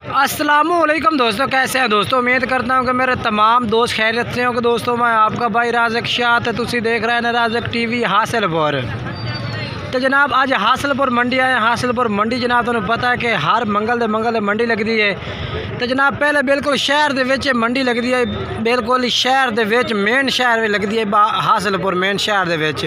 अस्सलामुअलैकुम दोस्तों, कैसे हैं दोस्तों। उम्मीद करता हूँ कि मेरे तमाम दोस्त खैरियत से होंगे। दोस्तों मैं आपका भाई राज़क शाह तो तुसी देख रहे हैं राज़क टीवी हासिलपुर। तो जनाब अज हासिलपुर मंडी आए। हासिलपुर मंडी जनाब तुम्हें पता है कि हर मंगल मंडी लगती है। तो जनाब पहले बिल्कुल शहर दे विच मंडी लगती है, बिल्कुल शहर दे विच मेन शहर में लगती है हासिलपुर मेन शहर दे विच।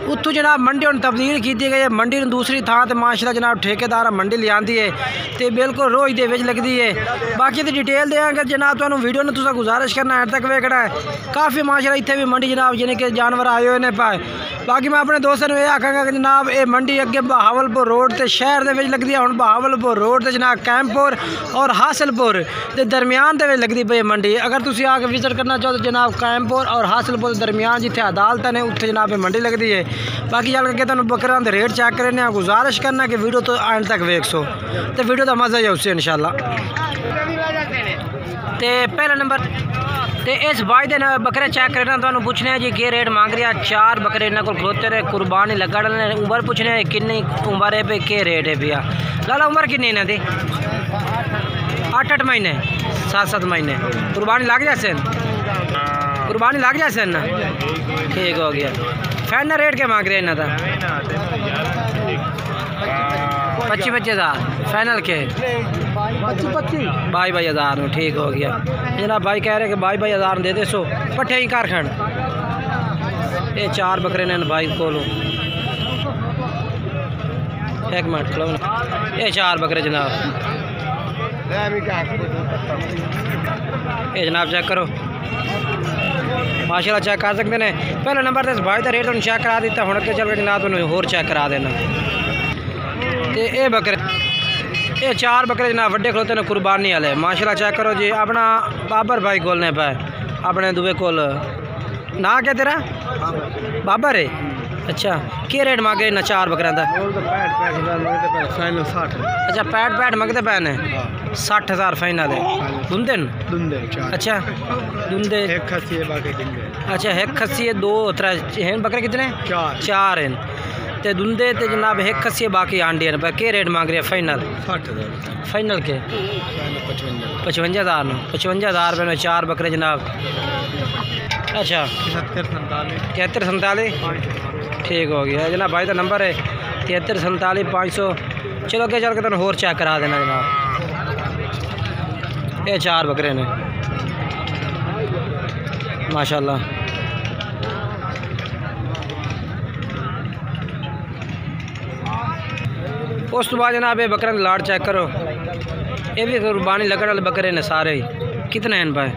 उत्थों जनाब मंडी हम तब्दील की गई है। मंडी दूसरी थां ते माशाल्लाह जनाब ठेकेदार मंडी लियांदी है तो बिल्कुल रोज़ दे विच लगती है। बाकी तो डिटेल देंगे जनाब तुहानू वीडियो में तुसा गुजारिश करना एंड तक वेखना है। काफ़ी माशाल्लाह इत्थे भी मंडी जनाब यानी कि जानवर आए हुए ने पाए। बाकी मैं अपने दोस्तों को यह आखांगा कि जनाब ये मंडी अगे बहावलपुर रोड ते शहर दे विच लगती है। हुण बहावलपुर रोड ते जनाब कैंपपुर और हासिलपुर के दरमियान दे विच लगती पई मंडी। अगर तुसी आके विजिट करना चाहो तो जनाब कैंपपुर और हासिलपुर के दरमियान जिथे अदालत ने उत्थे जनाब ये मंडी लगती है। बाकी चल के तुहानू बकरियां दे रेट चेक करने गुजारिश करना कि वीडियो तो एंड तक वेख सो तो वीडियो का मज़ा ही उससे इंशाल्लाह। तो पहला नंबर तो इस भाई दे बकरे चेक करना तुहानू पूछने जी के रेट मांग रहा। 4 बकरे इन्होंने को खलोते रहे कुर्बानी लगा डालने। उम्र पूछने किन्नी उम्र है पे के रेट है भैया। लाला उम्र किन्नी इन्हों की? 8 महीने 7 महीने कुर्बानी लग जाए। कुर्बानी लग जाए ना, ठीक हो गया। फाइनल रेट क्या मांग रहे हैं इन्हों का? 25 हज़ार फाइनल के 22 हज़ार में, ठीक हो गया जनाब। भाई कह रहे कि 22 हज़ार दे दे सो पट्ठे ही कार खंड। ये 4 बकरे ने भाई को एक मिनट खलो। ये 4 बकरे जनाब, ये जनाब चेक करो माशाल्लाह चेक कर सकते हैं। पहले नंबर से भाई का रेट उन्हें चेक करा दिता। हूँ अगे चल के जनाब उन्हें होर चेक करा देना। तो ये बकरे ये 4 बकरे जनाब वड्डे खलोते ने कुर्बानी वाले माशाल्लाह चेक करो जी। अपना बाबर भाई कोल ने पाए अपने दुए कोल ना क्या तेरा बाबर है। अच्छा के रेट मांगे ना 4 बकरियां का? फाइनल 60। अच्छा 65 मंगते पे ने 60 हज़ार फाइनल है। दुंदे अच्छा दुंदे एक खस्सी है बाकी गिनदे। अच्छा एक खस्सी है 2 3 हैं बकरे कितने? 4 हैं। तो दुंदे तो जनाब एक खस्सी बाकी आंडी है। के रेट मांग रहे हैं फाइनल? 60,000 फाइनल के 55 हज़ार 55 हज़ार रुपये में 4 बकरे जनाब। अच्छा 73 47 ठीक हो गया जनाब। भाई का नंबर है 73 47 500। चलो क्या चल के तुम होर चेक करा देना जनाब। ये 4 बकरे ने माशाल्लाह। उस तो बाद जनाब ये बकरे लाट चेक करो। ये भी कुर्बानी लगने वाले बकरे ने सारे। कितने हैं इन पर?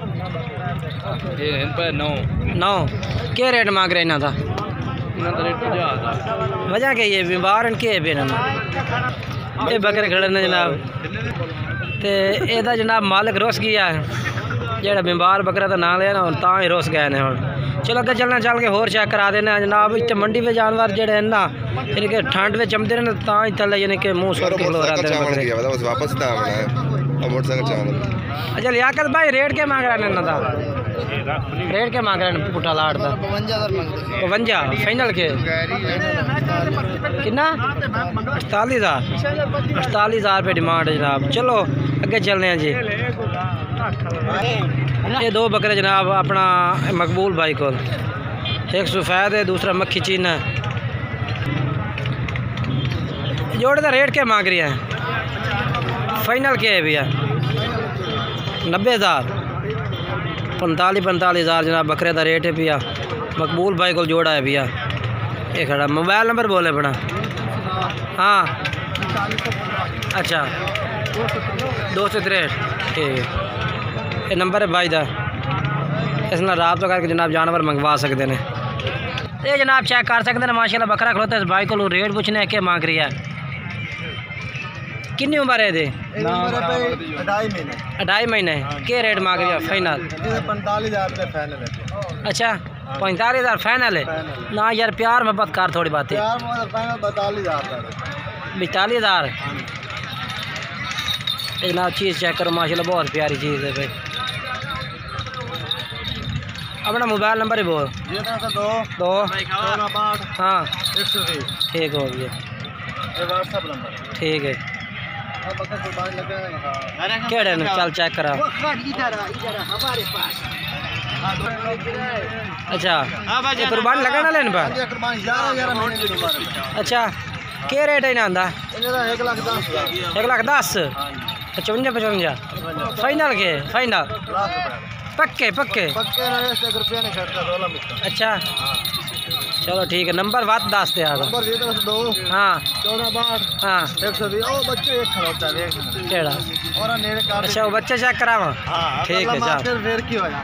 ये इन पर 9 क्या रेट मांग रहे इन्हों का? वजह क्या ये बीमार इनके ये बकरे खड़े ने जनाब। तो यदा जनाब मालिक रुस गया जो बीमार बकरा का नाम लिया ना ता ही रुस गए ने। हम चलो अगर चलना चल के होर चेक करा देना जनाब। इतने मंडी में जानवर जोड़े ना यानी कि ठंड में जमते हैं ता ही थले यानी कि मुँह सुर के खलो रहते हैं। अच्छा लियाकत भाई रेट क्या मांग रहे हैं इन्हों का? रेट क्या मांग रहे हैं पुट्ठा लाट का? 52 फाइनल के कितना? 48,000 रुपये डिमांड है जनाब। चलो अगे चलने हैं जी। ये 2 बकरे जनाब अपना मकबूल भाई को, एक सफ़ेद है दूसरा मक्खी चीन है। जोड़े का रेट क्या मांग रही है? फाइनल क्या है भैया? 90,000 45 हज़ार जनाब बकरे का रेट है भैया। मकबूल भाई को जोड़ा है भैया। ये खड़ा मोबाइल नंबर बोले अपना। हाँ अच्छा 263 ठीक ये नंबर है भाई का। इस नाल राबता करके जनाब जानवर मंगवा सकते हैं। ये जनाब चेक कर सकते हैं माशाल्लाह बकरा खड़ोता है। इस भाई को रेट पूछने क्या मांग रही है? कितनी उम्र है? 2.5 महीने के रेट मांग रही है फाइनल? 45,000 फाइनल है। अच्छा 45,000 फाइनल है ना यार। प्यार मोहब्बत कार थोड़ी बात है। 42,000 जनाब। चीज़ चेक करो माशाल्लाह बहुत प्यारी चीज़ है भाई। अपना मोबाइल नंबर ही बोल। 2 हाँ ठीक हो गया। व्हाट्सएप नंबर ठीक है। बकरा कुर्बान लगा है। केड़े ने चल चेक करा। हमारे पास अच्छा ये कुर्बान लगाने वाले ने पर ये कुर्बान 11 महीने की उम्र है। अच्छा के रेट है ना 1,10,000 1,10,000 55 55 फाइनल के फाइनल लाख रुपए पक्के पक्के पक्के ना 1 रुपया नहीं खर्चा रोला मिलता। अच्छा चलो ठीक है नंबर बात दस दे यार नंबर 2 हाँ 14 62 हाँ 120 ओ बच्चे एक खड़ोता है देख केड़ा और मेरे कार्ड अच्छा वो बच्चे चेक करावा हां ठीक है जा फिर वेर की हो जा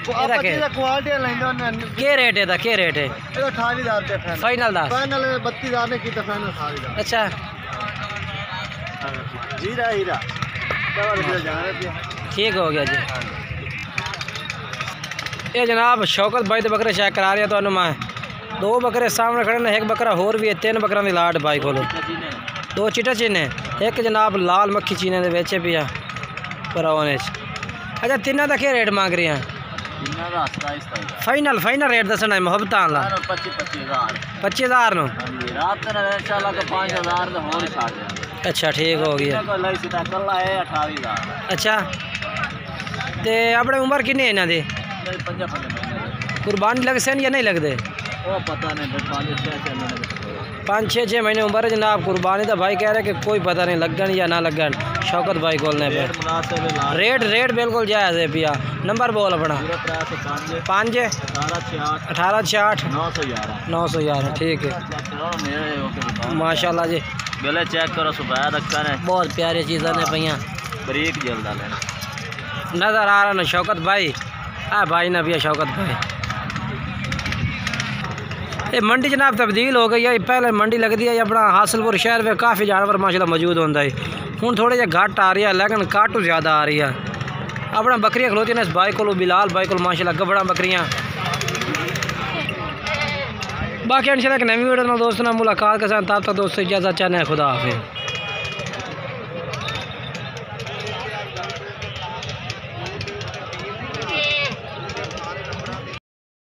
ਇਹਦਾ ਕੀ? क्वालिटी ਲੈਂਦੇ ਉਹਨੇ के रेट है के रेट है ਇਹਦਾ 28,000 ਰੁਪਏ ਫਾਈਨਲ फाइनल दस फाइनल 32,000 ने ਕੀਤਾ फाइनल 28,000 अच्छा हीरा हीरा डबल रुपया जा रहे थे। ठीक हो गया जी ये जनाब शौकत भाई तो बकरे चेक करा रहे तो मैं 2 बकरे सामने खड़े ने एक बकरा होर भी है 3 बकरा की लाट भाई कोलो 2 चिट्टे चीने एक जनाब लाल मक्खी चीने दे बेचे पिया परौने अच्छा तिना का क्या रेट मांग रहे हैं फाइनल फाइनल रेट दसना है मोहब्बत ला 25,000 नो अच्छा ठीक हो गया अच्छा ते अपने उम्र कितनी है इन्हों की कुर्बानी लग सन या नहीं लगते 5-6 महीने उम्र है जनाब कुर्बानी तो भाई कह रहे कि कोई पता नहीं लगन या ना लगन शौकत भाई बोलने पे रेट बिल्कुल जायज़ है पिया नंबर बोल अपना 5 1868 911 ठीक है माशाल्लाह जी गले चेक करो सुबह रखा ने बहुत प्यारी चीज़ें ने भैया ब्रेक जल्दा लेना नज़र आ रहा ना शौकत भाई भाई ना भैया शौकत भाई ये मंडी जनाब तब्दील हो गई है पहले मंडी लगती है अपना हासिलपुर शहर में काफ़ी जानवर माशाल्लाह मौजूद होता है हूँ थोड़े जे घट आ रही है लेकिन काटू ज़्यादा आ रही है अपना बकरियाँ खलोती ने इस भाई को बिलाल भाई को माशाल्लाह गबड़ा बकरियाँ बाकी इंशाल्लाह एक नवी वीडियो में दोस्तों मुलाकात के साथ तब तक दोस्तों इजाज़त चाहते हैं खुदा हाफिज़।